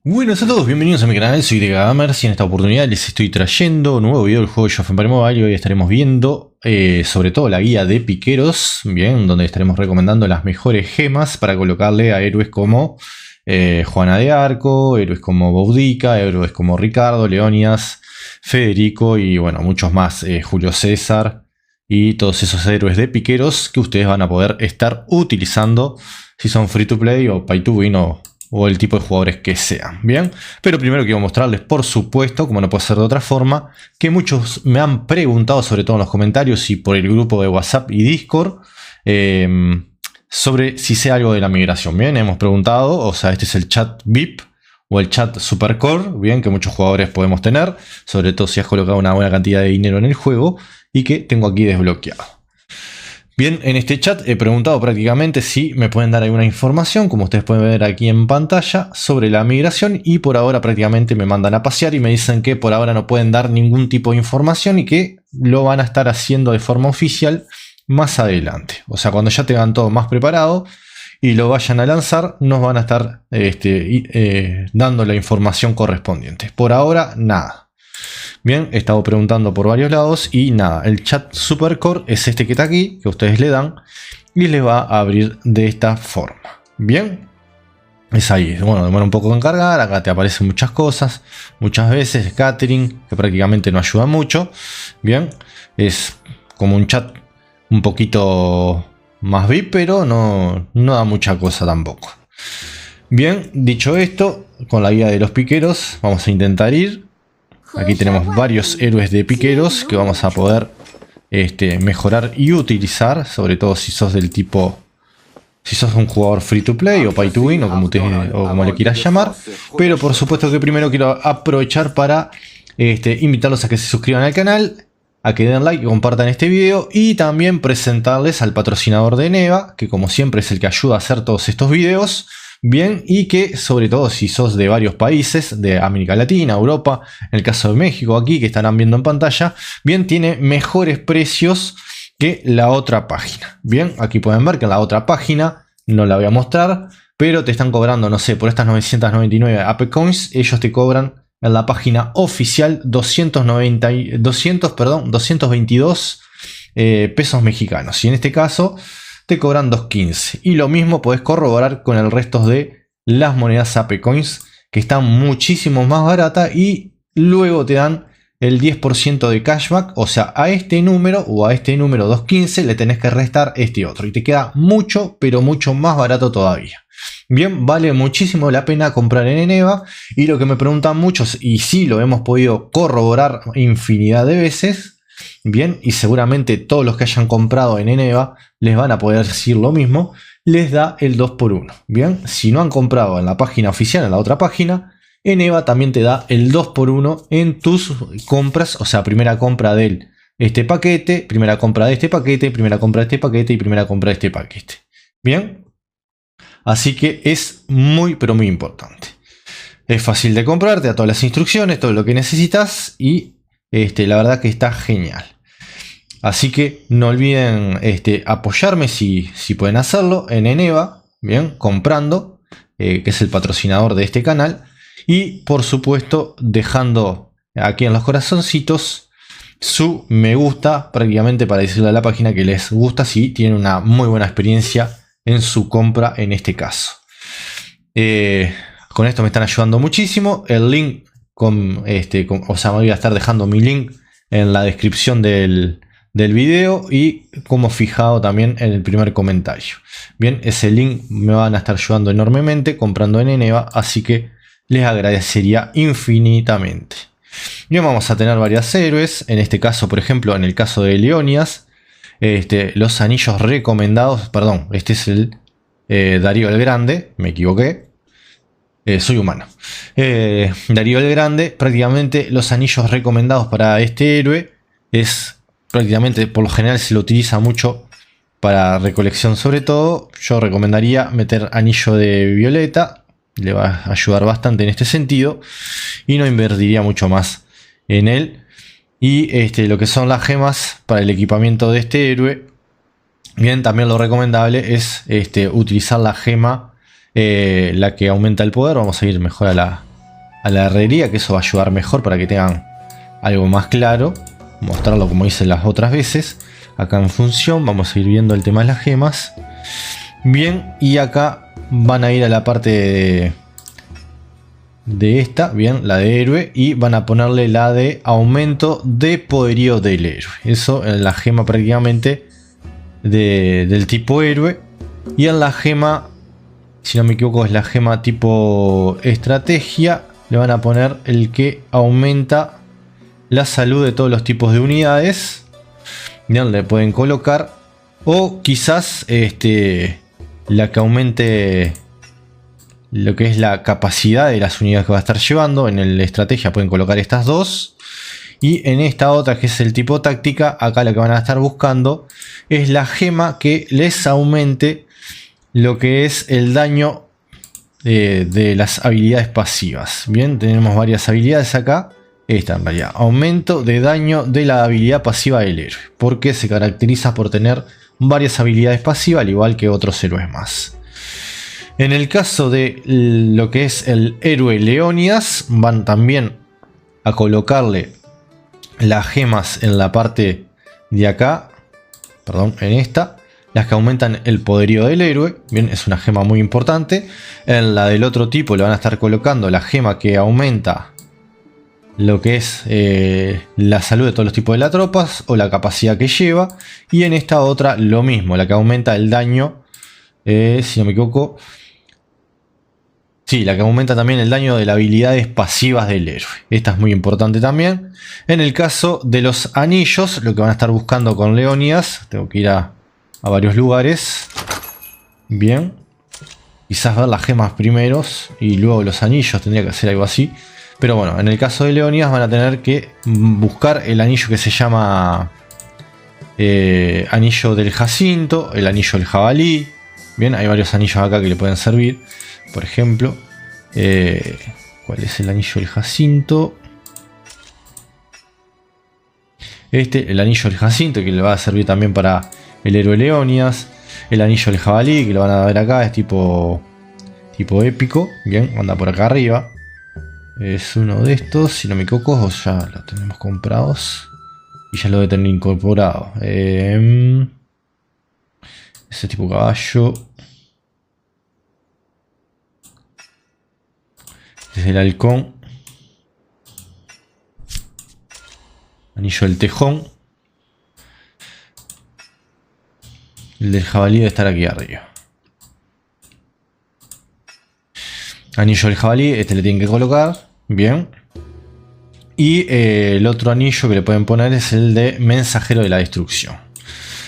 Buenos a todos, bienvenidos a mi canal, soy de Gamers y en esta oportunidad les estoy trayendo un nuevo video del juego Age of Empires Mobile y hoy estaremos viendo sobre todo la guía de piqueros, bien, donde estaremos recomendando las mejores gemas para colocarle a héroes como Juana de Arco, héroes como Boudica, héroes como Ricardo, Leonidas, Federico y bueno, muchos más, Julio César y todos esos héroes de piqueros que ustedes van a poder estar utilizando si son free to play o pay to win o el tipo de jugadores que sean, ¿bien? Pero primero quiero mostrarles, por supuesto, como no puede ser de otra forma, que muchos me han preguntado, sobre todo en los comentarios y por el grupo de WhatsApp y Discord, sobre si sé algo de la migración, ¿bien? Hemos preguntado, o sea, este es el chat VIP o el chat Supercore, ¿bien? Que muchos jugadores podemos tener, sobre todo si has colocado una buena cantidad de dinero en el juego y que tengo aquí desbloqueado. Bien, en este chat he preguntado prácticamente si me pueden dar alguna información, como ustedes pueden ver aquí en pantalla, sobre la migración y por ahora prácticamente me mandan a pasear y me dicen que por ahora no pueden dar ningún tipo de información y que lo van a estar haciendo de forma oficial más adelante. O sea, cuando ya tengan todo más preparado y lo vayan a lanzar, nos van a estar dando la información correspondiente. Por ahora, nada. Bien, he estado preguntando por varios lados y nada, el chat Supercore es este que está aquí, que ustedes le dan y les va a abrir de esta forma. Bien, es ahí, bueno, demora un poco en cargar, acá te aparecen muchas cosas, muchas veces catering, que prácticamente no ayuda mucho. Bien, es como un chat un poquito más VIP, pero no da mucha cosa tampoco. Bien, dicho esto, con la guía de los piqueros vamos a intentar ir. Aquí tenemos varios héroes de piqueros que vamos a poder mejorar y utilizar, sobre todo si sos del tipo, si sos un jugador free to play o pay to win o como le quieras llamar. Pero por supuesto que primero quiero aprovechar para invitarlos a que se suscriban al canal, a que den like y compartan este video y también presentarles al patrocinador de Eneva, que como siempre es el que ayuda a hacer todos estos videos. Bien, y que sobre todo si sos de varios países de América Latina, Europa, en el caso de México aquí que estarán viendo en pantalla, bien, tiene mejores precios que la otra página. Bien, aquí pueden ver que en la otra página, no la voy a mostrar, pero te están cobrando, no sé, por estas 999 AP Coins, ellos te cobran en la página oficial 222 pesos mexicanos. Y en este caso te cobran 2.15 y lo mismo podés corroborar con el resto de las monedas AP Coins que están muchísimo más baratas y luego te dan el 10% de cashback, o sea, a este número o a este número 2.15 le tenés que restar este otro y te queda mucho, pero mucho más barato todavía. Bien, vale muchísimo la pena comprar en Eneva y lo que me preguntan muchos, y sí lo hemos podido corroborar infinidad de veces. Bien, y seguramente todos los que hayan comprado en Eneva les van a poder decir lo mismo, les da el 2x1. Bien, si no han comprado en la página oficial, en la otra página, Eneva también te da el 2x1 en tus compras, o sea, primera compra de este paquete, primera compra de este paquete, primera compra de este paquete y primera compra de este paquete. Bien, así que es muy, pero muy importante. Es fácil de comprar, te da todas las instrucciones, todo lo que necesitas y la verdad que está genial. Así que no olviden apoyarme si pueden hacerlo en Eneva, bien, comprando, que es el patrocinador de este canal. Y por supuesto dejando aquí en los corazoncitos su me gusta prácticamente para decirle a la página que les gusta si tienen una muy buena experiencia en su compra en este caso. Con esto me están ayudando muchísimo. El link o sea, me voy a estar dejando mi link en la descripción del video y como fijado también en el primer comentario. Bien, ese link me van a estar ayudando enormemente comprando en Eneva, así que les agradecería infinitamente. Bien, vamos a tener varios héroes, en este caso, por ejemplo, en el caso de Leonidas, los anillos recomendados, perdón, este es el Darío el Grande, me equivoqué. Soy humano. Darío el Grande, prácticamente los anillos recomendados para este héroe es prácticamente, por lo general se lo utiliza mucho para recolección sobre todo. Yo recomendaría meter anillo de violeta, le va a ayudar bastante en este sentido y no invertiría mucho más en él. Y lo que son las gemas para el equipamiento de este héroe, bien, también lo recomendable es utilizar la gema la que aumenta el poder. Vamos a ir mejor a a la herrería, que eso va a ayudar mejor para que tengan algo más claro. Mostrarlo como hice las otras veces. Acá en función vamos a ir viendo el tema de las gemas. Bien, y acá van a ir a la parte de esta, bien, la de héroe, y van a ponerle la de aumento de poderío del héroe. Eso en la gema prácticamente del tipo héroe. Y en la gema, si no me equivoco, es la gema tipo estrategia, le van a poner el que aumenta la salud de todos los tipos de unidades. Bien, le pueden colocar, o quizás la que aumente lo que es la capacidad de las unidades que va a estar llevando. En el estrategia pueden colocar estas dos. Y en esta otra, que es el tipo táctica, acá lo que van a estar buscando es la gema que les aumente lo que es el daño de las habilidades pasivas. Bien, tenemos varias habilidades acá. Esta en realidad, aumento de daño de la habilidad pasiva del héroe, porque se caracteriza por tener varias habilidades pasivas, al igual que otros héroes más. En el caso de lo que es el héroe Leonidas, van también a colocarle las gemas en la parte de acá, perdón, en esta, las que aumentan el poderío del héroe. Bien, es una gema muy importante. En la del otro tipo le van a estar colocando la gema que aumenta lo que es la salud de todos los tipos de las tropas o la capacidad que lleva. Y en esta otra lo mismo, la que aumenta el daño, si no me equivoco, sí, la que aumenta también el daño de las habilidades pasivas del héroe. Esta es muy importante también. En el caso de los anillos, lo que van a estar buscando con Leonidas, tengo que ir a varios lugares. Bien, quizás ver las gemas primeros y luego los anillos, tendría que hacer algo así. Pero bueno, en el caso de Leonidas van a tener que buscar el anillo que se llama anillo del Jacinto, el anillo del Jabalí. Bien, hay varios anillos acá que le pueden servir. Por ejemplo, ¿cuál es el anillo del Jacinto? El anillo del Jacinto, que le va a servir también para el héroe Leonidas. El anillo del Jabalí, que lo van a ver acá, es tipo épico. Bien, anda por acá arriba. Es uno de estos, si no me equivoco, o ya lo tenemos comprados. Y ya lo debe tener incorporado. Ese tipo caballo. Este es el halcón. Anillo del tejón. El del jabalí debe estar aquí arriba. Anillo del jabalí, este le tienen que colocar. Bien. Y el otro anillo que le pueden poner es el de mensajero de la destrucción.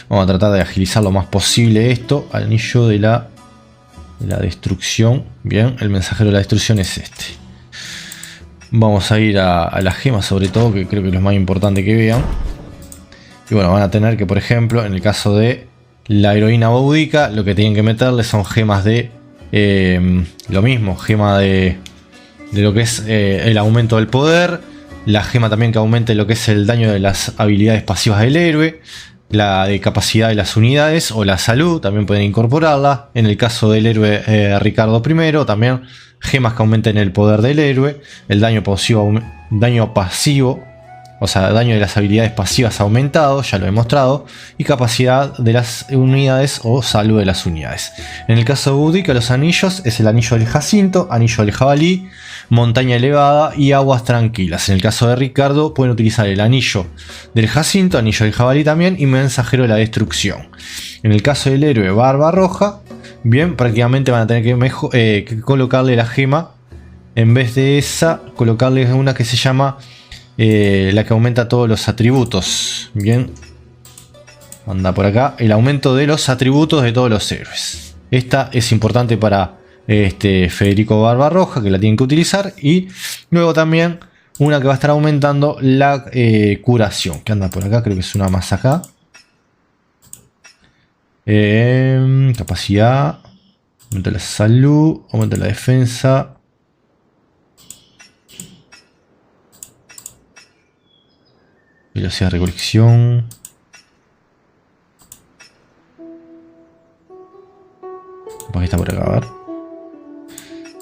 Vamos a tratar de agilizar lo más posible esto. Anillo de la destrucción. Bien, el mensajero de la destrucción es este. Vamos a ir a las gemas sobre todo, que creo que es lo más importante que vean. Y bueno, van a tener que, por ejemplo, en el caso de la heroína boudica, lo que tienen que meterle son gemas de... lo mismo, gema de lo que es el aumento del poder, la gema también que aumente lo que es el daño de las habilidades pasivas del héroe, la de capacidad de las unidades o la salud, también pueden incorporarla. En el caso del héroe Ricardo I, también gemas que aumenten el poder del héroe, el daño pasivo, o sea, daño de las habilidades pasivas aumentado, ya lo he mostrado, y capacidad de las unidades o salud de las unidades. En el caso de Boudica, los anillos es el anillo del Jacinto, anillo del Jabalí, montaña elevada y aguas tranquilas. En el caso de Ricardo pueden utilizar el anillo del Jacinto, anillo del Jabalí también, y mensajero de la destrucción. En el caso del héroe Barba Roja, bien, prácticamente van a tener que colocarle la gema, en vez de esa, colocarle una que se llama... la que aumenta todos los atributos. Bien, anda por acá, el aumento de los atributos de todos los héroes. Esta es importante para Federico Barbarroja, que la tienen que utilizar. Y luego también una que va a estar aumentando la curación, que anda por acá, creo que es una más acá. Capacidad, aumenta la salud, aumenta la defensa. Velocidad de recolección. Capaz que está por acá, a ver.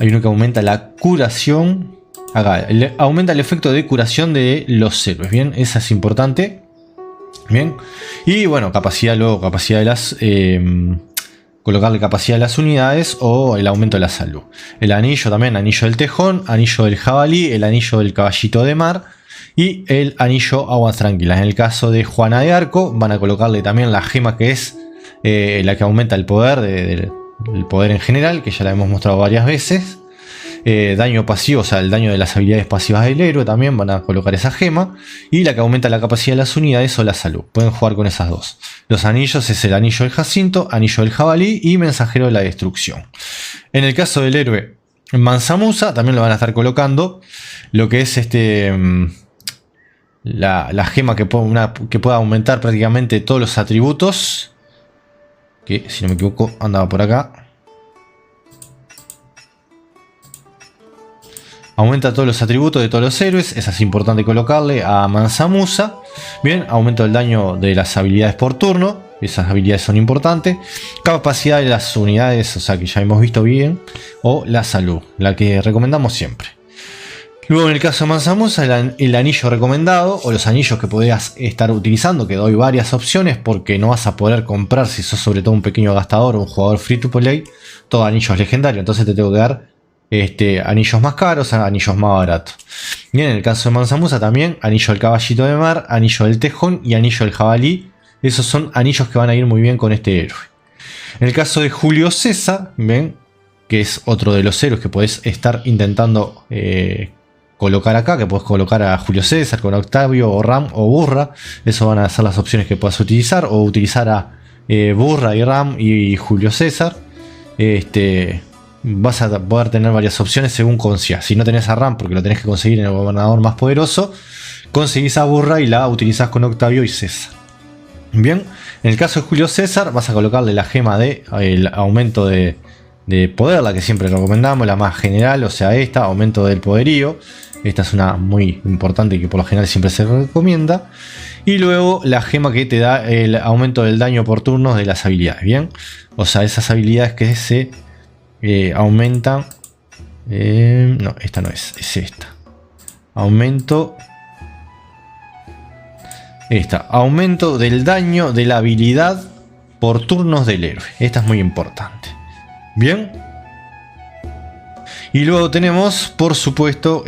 Hay uno que aumenta la curación. acá, aumenta el efecto de curación de los héroes. Bien, esa es importante. Bien, y bueno, capacidad de las... colocarle capacidad de las unidades o el aumento de la salud. El anillo también, anillo del tejón, anillo del jabalí, el anillo del caballito de mar y el anillo aguas tranquilas. En el caso de Juana de Arco van a colocarle también la gema que es la que aumenta el poder, el poder en general, que ya la hemos mostrado varias veces. Daño pasivo, o sea, el daño de las habilidades pasivas del héroe también van a colocar esa gema. Y la que aumenta la capacidad de las unidades o la salud. Pueden jugar con esas dos. Los anillos es el anillo del Jacinto, anillo del jabalí y mensajero de la destrucción. En el caso del héroe Mansa Musa también lo van a estar colocando lo que es la gema que pueda aumentar prácticamente todos los atributos. Que si no me equivoco andaba por acá. Aumenta todos los atributos de todos los héroes. Esa es importante colocarle a Mansa Musa. Bien, aumento del daño de las habilidades por turno. Esas habilidades son importantes. Capacidad de las unidades, o sea que ya hemos visto bien. O la salud, la que recomendamos siempre. Luego en el caso de Mansa Musa, el anillo recomendado o los anillos que podrías estar utilizando, que doy varias opciones porque no vas a poder comprar si sos sobre todo un pequeño gastador o un jugador free to play, todos anillos legendarios. Entonces te tengo que dar anillos más caros, anillos más baratos. Bien, en el caso de Mansa Musa también, anillo del caballito de mar, anillo del tejón y anillo del jabalí. Esos son anillos que van a ir muy bien con este héroe. En el caso de Julio César, ven, que es otro de los héroes que podés estar intentando colocar acá, que podés colocar a Julio César con Octavio o Ram o Burra. Eso van a ser las opciones que puedas utilizar, o utilizar a Burra y Ram y Julio César. Vas a poder tener varias opciones según consigas. Si no tenés a Ram porque lo tenés que conseguir en el gobernador más poderoso, conseguís a Burra y la utilizás con Octavio y César. Bien, en el caso de Julio César vas a colocarle la gema de el aumento de poder, la que siempre recomendamos, la más general, o sea esta, aumento del poderío. Esta es una muy importante que por lo general siempre se recomienda. Y luego la gema que te da el aumento del daño por turnos de las habilidades. Bien, o sea, esas habilidades que se aumentan. No, esta no es esta. Aumento del daño de la habilidad por turnos del héroe. Esta es muy importante. Bien. Y luego tenemos, por supuesto,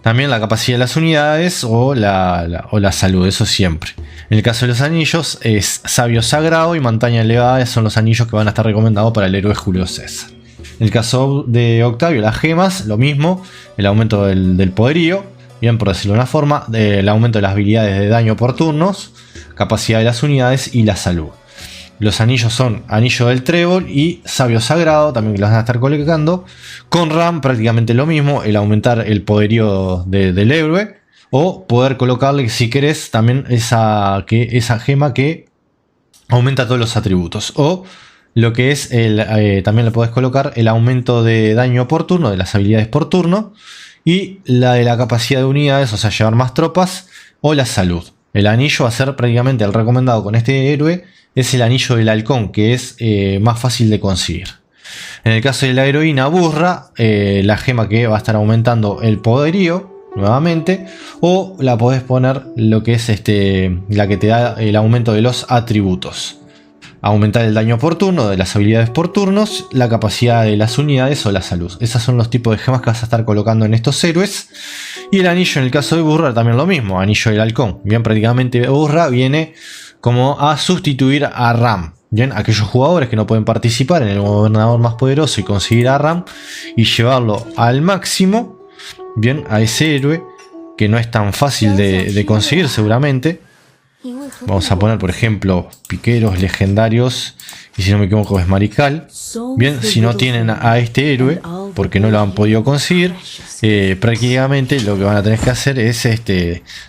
también la capacidad de las unidades o la salud, eso siempre. En el caso de los anillos es Sabio Sagrado y Montaña Elevada, son los anillos que van a estar recomendados para el héroe Julio César. En el caso de Octavio, las gemas, lo mismo, el aumento del poderío, bien por decirlo de una forma, el aumento de las habilidades de daño por turnos, capacidad de las unidades y la salud. Los anillos son Anillo del Trébol y Sabio Sagrado, también que los van a estar colocando. Con Ram prácticamente lo mismo, el aumentar el poderío del héroe. O poder colocarle, si querés, también esa gema que aumenta todos los atributos. O lo que es, también le podés colocar el aumento de daño por turno, de las habilidades por turno. Y la de la capacidad de unidades, o sea, llevar más tropas. O la salud. El anillo va a ser prácticamente el recomendado con este héroe. Es el anillo del halcón, que es más fácil de conseguir. En el caso de la heroína Burra, la gema que va a estar aumentando el poderío nuevamente, o la podés poner lo que es la que te da el aumento de los atributos. Aumentar el daño por turno, de las habilidades por turnos, la capacidad de las unidades o la salud. Esos son los tipos de gemas que vas a estar colocando en estos héroes. Y el anillo en el caso de Burra también lo mismo, anillo del halcón. Bien, prácticamente Burra viene como a sustituir a Ram. Bien, aquellos jugadores que no pueden participar en el gobernador más poderoso y conseguir a Ram y llevarlo al máximo, bien, a ese héroe que no es tan fácil de conseguir seguramente. Vamos a poner por ejemplo piqueros legendarios y si no me equivoco es Marical. Bien, si no tienen a este héroe porque no lo han podido conseguir, prácticamente lo que van a tener que hacer es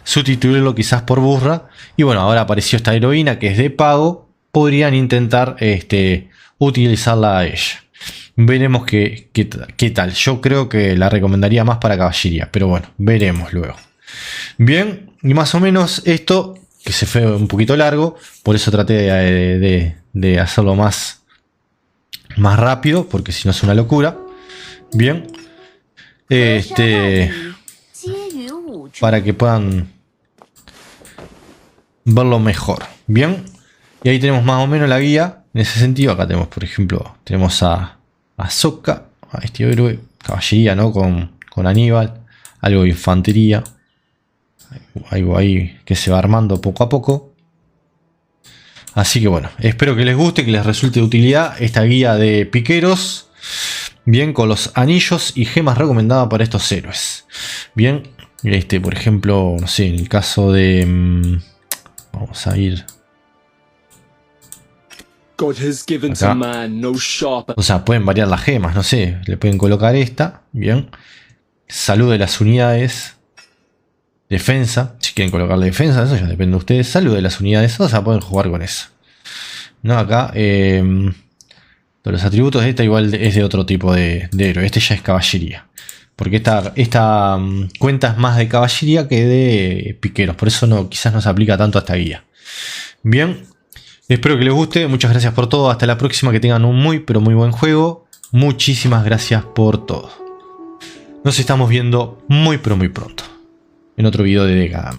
sustituirlo quizás por Burra. Y bueno, ahora apareció esta heroína que es de pago. Podrían intentar utilizarla a ella. Veremos qué tal. Yo creo que la recomendaría más para caballería, pero bueno, veremos luego. Bien, y más o menos esto, que se fue un poquito largo, por eso traté de hacerlo más rápido, porque si no es una locura. Bien, Para que puedan verlo mejor. Bien. Y ahí tenemos más o menos la guía. En ese sentido, acá tenemos, por ejemplo, tenemos a Sokka, a este héroe, caballería, ¿no? Con Aníbal, algo de infantería, algo ahí que se va armando poco a poco. Así que bueno, espero que les guste, que les resulte de utilidad esta guía de piqueros. Bien, con los anillos y gemas recomendadas para estos héroes. Bien, por ejemplo, no sé, en el caso de... vamos a ir... acá. O sea, pueden variar las gemas, no sé, le pueden colocar esta, bien. Salud de las unidades. Defensa, si quieren colocarle defensa, eso ya depende de ustedes. Salud de las unidades, o sea, pueden jugar con eso. No, acá, los atributos de esta igual es de otro tipo de héroe. Este ya es caballería. Porque esta cuenta es más de caballería que de piqueros. Por eso no, quizás no se aplica tanto a esta guía. Bien. Espero que les guste, muchas gracias por todo, hasta la próxima, que tengan un muy pero muy buen juego. Muchísimas gracias por todo. Nos estamos viendo muy pero muy pronto en otro video de Gamer.